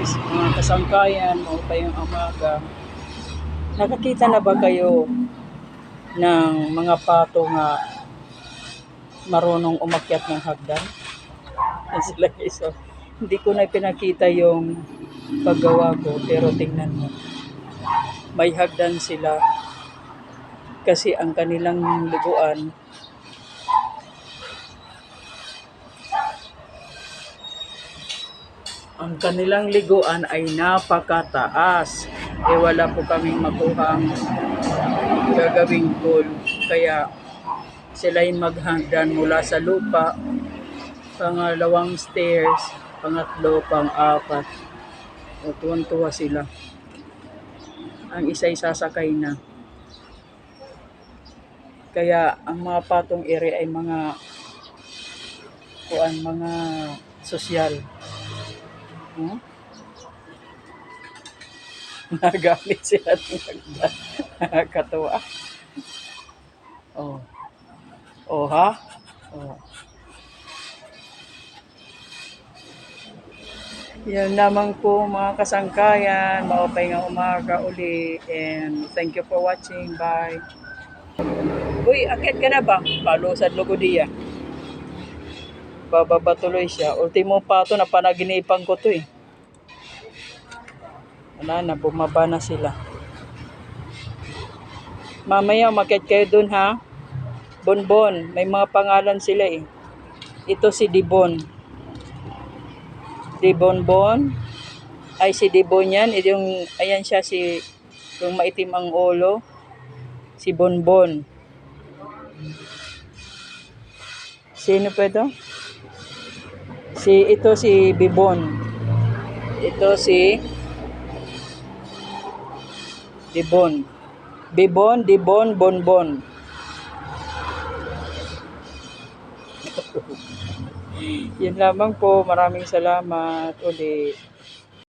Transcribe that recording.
guys, mga kasangkayan, maupay ang umaga. Nakakita na ba kayo ng mga pato nga marunong umakyat ng hagdan? Yan sila guys. So, hindi ko na pinakita yung paggawa ko, pero tingnan mo. May hagdan sila kasi ang kanilang luguan ay napakataas. Wala po kaming makuhang gagawing goal. Kaya sila'y maghagdan mula sa lupa, pangalawang stairs, pangatlo, pang-apat. O, tuwan-tuwa sila. Ang isa'y sasakay na. Kaya ang mga patong ere ay mga sosyal. Nagamit sila ng hagdan. Nakakatuwa. Oh. Oh ha? Oh. Yan lamang po mga kasangkayan. Maupay nga umaga uli. And thank you for watching. Bye. Uy, akit ka na ba? Palusad logo diya. Bababa tuloy siya. Ultimo pato na panaginipan ko to eh. Wala na, bumaba na sila. Mamaya umakyat kayo dun ha. Bonbon, may mga pangalan sila eh. Ito si Dibon. Dibonbon. Ay si Dibon yan. Ayan siya yung maitim ang ulo. Si Bonbon. Sino pa ito? Ito si Bibon. Ito si Dibon. Dibon, Bonbon. Yun lamang po. Maraming salamat ulit.